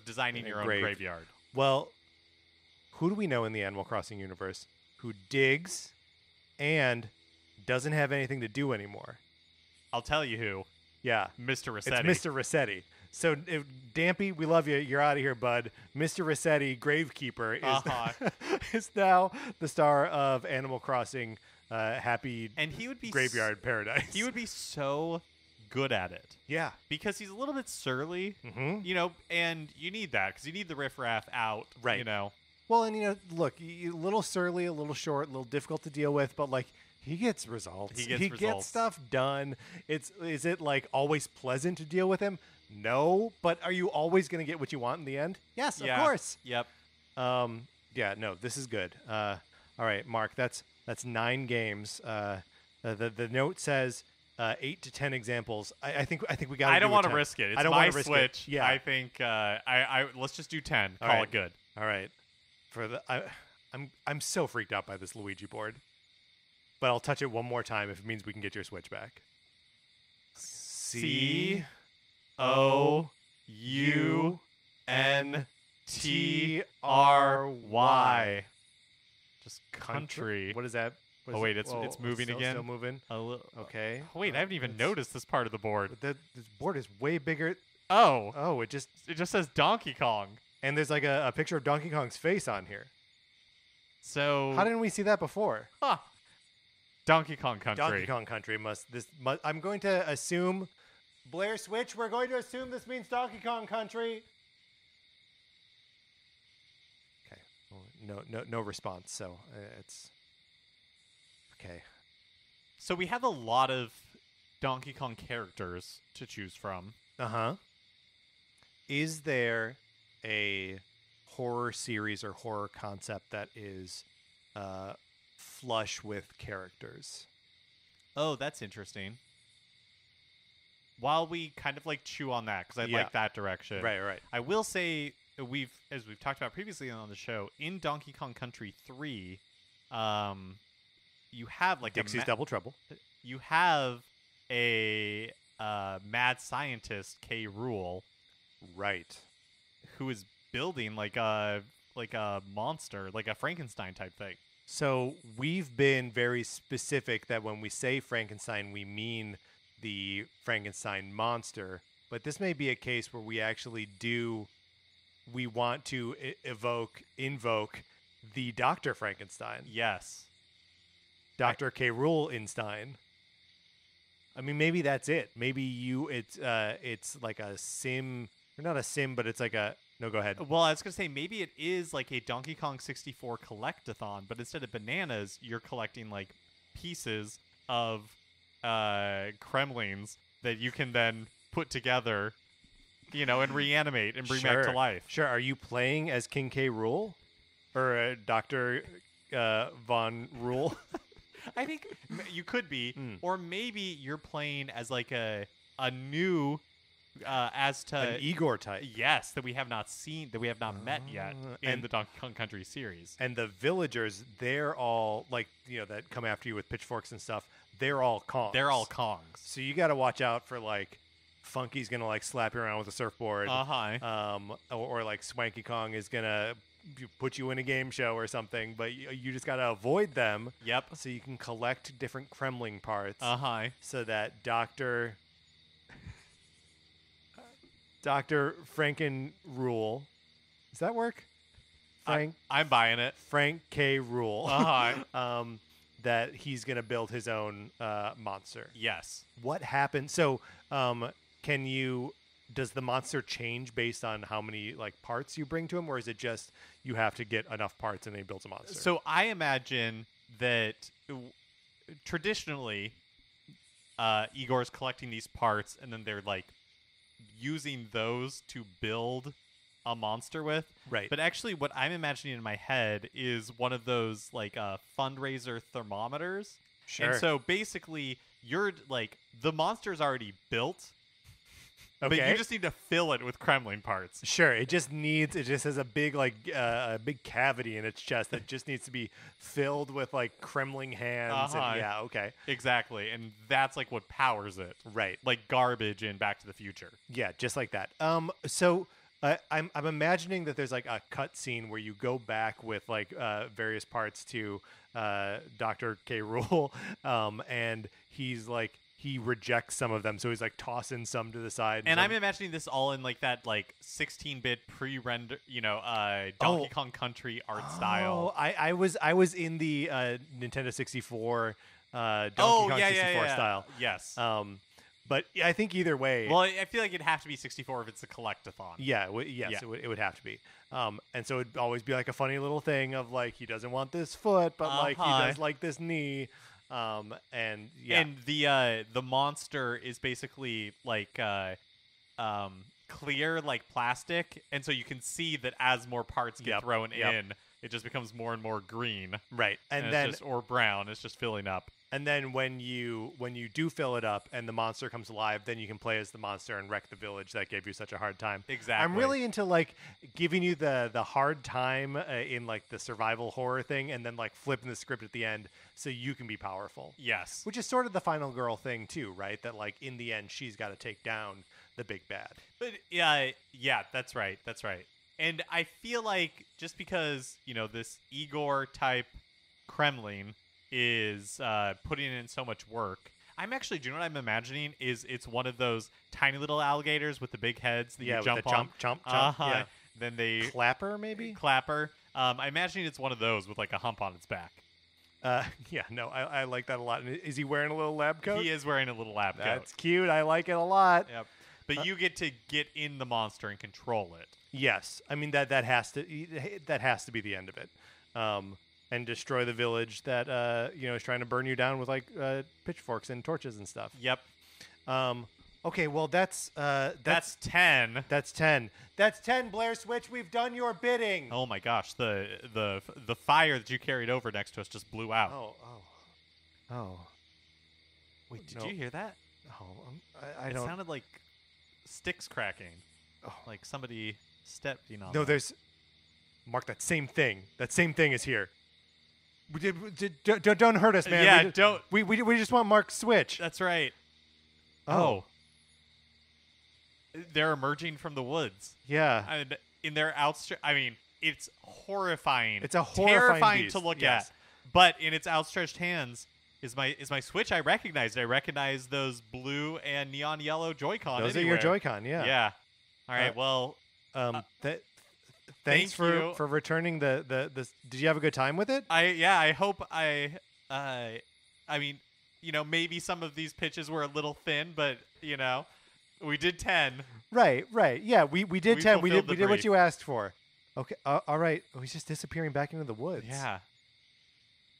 designing your own graveyard. Well, who do we know in the Animal Crossing universe who digs and doesn't have anything to do anymore? I'll tell you who. Yeah. Mr. Rossetti. It's Mr. Rossetti. So, Dampy, we love you. You're out of here, bud. Mr. Rossetti, Gravekeeper, is now the star of Animal Crossing Happy and he would be Graveyard Paradise. He would be so good at it. Yeah. Because he's a little bit surly, and you need that because you need the riffraff out, right? Well, and look, a little surly, a little short, a little difficult to deal with, but like he gets results. He gets stuff done. Is it like always pleasant to deal with him? No, but are you always going to get what you want in the end? Yes, of course. Yep. Yeah, no, this is good. All right, Mark, that's 9 games. The note says 8 to 10 example. I think we got. I don't want to risk it. It's I don't my want to risk Switch. It. Yeah, I think I let's just do 10. All Call right. it good. All right. I'm so freaked out by this Luigi board, but I'll touch it one more time if it means we can get your Switch back. COUNTRY. Just country. What is that? Wait, it's moving again. Still moving. Okay. Wait, I haven't even noticed this part of the board. This board is way bigger. Oh, it just says Donkey Kong, and there's like a picture of Donkey Kong's face on here. So how didn't we see that before? Donkey Kong Country. Donkey Kong Country must. I'm going to assume. Blair Switch. We're going to assume this means Donkey Kong Country. Okay. Well, no response. So it's okay. So we have a lot of Donkey Kong characters to choose from. Is there a horror series or horror concept that is flush with characters? Oh, that's interesting. While we kind of like chew on that, because I like that direction. Right. I will say as we've talked about previously on the show, in Donkey Kong Country 3, you have like Dixie's Double Trouble. You have a mad scientist, K. Rool, right, who is building like a monster, like a Frankenstein type thing. So we've been very specific that when we say Frankenstein, we mean the Frankenstein monster. But this may be a case where we actually we want to invoke the Dr. Frankenstein. Yes. Dr. K. Rool-Einstein. I mean, maybe that's it. Maybe it's like a sim, or not a sim, but it's like a, no, go ahead. Well, I was going to say, maybe it is like a Donkey Kong 64 collect-a-thon, but instead of bananas, you're collecting like pieces of Kremlings that you can then put together, and reanimate and bring back to life. Sure. Are you playing as King K. Rool? Or Dr. Von Rool? I think you could be. Or maybe you're playing as like a new... an Igor type. Yes, that we have not seen, that we have not met yet in the Donkey Kong Country series. And the villagers, they're all like, that come after you with pitchforks and stuff. They're all Kongs. They're all Kongs. So you got to watch out for like Funky's gonna like slap you around with a surfboard. Or like Swanky Kong is gonna put you in a game show or something. But you just got to avoid them. Yep. So you can collect different Kremling parts. So that Dr. Franken Rool. Does that work? I'm buying it. Frank K. Rool. That he's going to build his own monster. Yes. What happened? So, does the monster change based on how many like parts you bring to him, or is it just you have to get enough parts and then he builds a monster? So I imagine that traditionally, Igor's collecting these parts, and then they're like using those to build a monster with. Right. But actually what I'm imagining in my head is one of those like fundraiser thermometers. Sure. And so basically you're like, the monster's already built, okay, but you just need to fill it with Kremling parts. Sure. It just has a big like a big cavity in its chest that just needs to be filled with like Kremling hands. And, yeah. Okay. Exactly. And that's like what powers it. Right. Like garbage in Back to the Future. Yeah. Just like that. So I'm imagining that there's like a cut scene where you go back with like various parts to Dr. K. Rool, and he's like, he rejects some of them, so he's like tossing some to the side. And I'm imagining this all in like that like 16-bit pre-render, Donkey Kong Country art style. I was in the Nintendo 64 Donkey Kong 64 style. Yes. But I think either way. Well, I feel like it'd have to be 64 if it's a collect-a-thon. Yeah, it would have to be. And so it'd always be like a funny little thing of like, he doesn't want this foot, but like he does like this knee. And the monster is basically like clear like plastic, and so you can see that as more parts get thrown in, it just becomes more and more green. Right. And then or brown, it's just filling up. And then when you do fill it up and the monster comes alive, then you can play as the monster and wreck the village that gave you such a hard time. Exactly. I'm really into like giving you the hard time in like the survival horror thing, and then like flipping the script at the end so you can be powerful. Yes. Which is sort of the final girl thing too, right? That like in the end she's got to take down the big bad. But yeah, that's right. That's right. And I feel like just because, this Igor type Kremling is putting in so much work, I'm actually, do you know what I'm imagining? Is it's one of those tiny little alligators with the big heads that you jump on. Chomp. Yeah. Then they... Clapper, maybe? Clapper. I'm imagining it's one of those with like a hump on its back. Yeah, no, I like that a lot. Is he wearing a little lab coat? He is wearing a little lab coat. That's cute. I like it a lot. Yep. But you get to get in the monster and control it. Yes. I mean, that has to be the end of it. And destroy the village that is trying to burn you down with like pitchforks and torches and stuff. Yep. Okay, well that's 10. That's 10. That's 10, Blair Switch. We've done your bidding. Oh my gosh, the fire that you carried over next to us just blew out. Oh. Wait, did you hear that? Oh, I don't. It sounded like sticks cracking. Oh. Like somebody stepping on No, them. there's Mark. That same thing. That same thing is here. Don't hurt us, man. Yeah, don't. We just want Mark's Switch. That's right. Oh. They're emerging from the woods. Yeah. And in their outstretched, I mean, it's horrifying. It's a horrifying terrifying beast. to look Yes. at. But in its outstretched hands is my Switch. I recognize it. I recognize those blue and neon yellow Joy-Con. Those anywhere. are your Joy-Con. Yeah. Yeah. All right. Thanks thank you. for returning the. Did you have a good time with it? I hope I mean, maybe some of these pitches were a little thin, but we did 10. Right. Yeah, we did 10. We fulfilled did the what brief. you asked for. Okay. All right. Oh, he's just disappearing back into the woods. Yeah.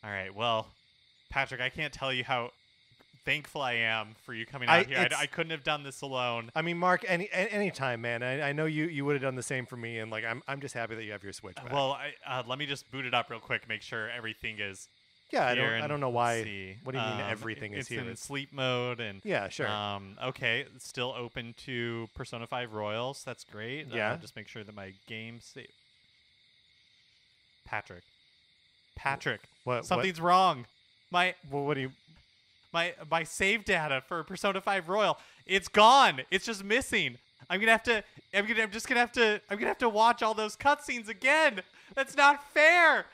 All right. Well, Patrick, I can't tell you how thankful I am for you coming out here. I couldn't have done this alone. I mean, Mark, any time, man. I know you would have done the same for me, and like I'm just happy that you have your Switch back. Well, let me just boot it up real quick, make sure everything is. Yeah, here, I don't know let's why. see. What do you mean everything is it's here? in sleep mode and. Yeah, sure. Okay, it's still open to Persona 5 Royals. That's great. Yeah. Just make sure that my game save. Patrick. What? Something's wrong. Well, what do you? My save data for Persona 5 Royal, it's gone. It's just missing. I'm gonna have to watch all those cutscenes again. That's not fair.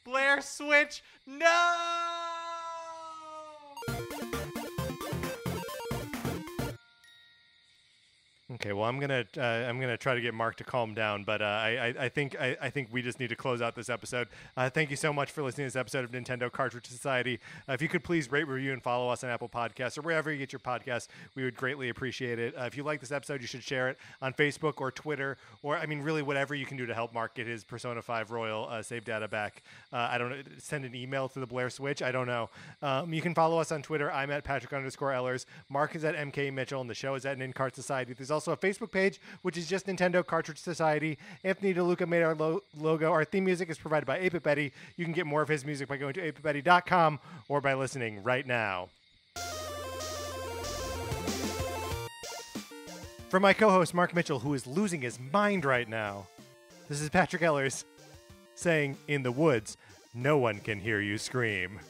Blair Switch, no. Okay, well, I'm gonna try to get Mark to calm down, but I think we just need to close out this episode. Thank you so much for listening to this episode of Nintendo Cartridge Society. If you could please rate, review, and follow us on Apple Podcasts or wherever you get your podcasts, we would greatly appreciate it. If you like this episode, you should share it on Facebook or Twitter, or I mean, really whatever you can do to help Mark get his Persona 5 Royal save data back. I don't know. Send an email to the Blair Switch. I don't know. You can follow us on Twitter. I'm at Patrick_Ellers. Mark is at MK Mitchell, and the show is at Nincart Society. There's also a Facebook page, which is just Nintendo Cartridge Society. Anthony DeLuca made our logo. Our theme music is provided by Ape Betty. You can get more of his music by going to apebetty.com or by listening right now. For my co-host, Mark Mitchell, who is losing his mind right now, this is Patrick Ellers saying, in the woods, no one can hear you scream.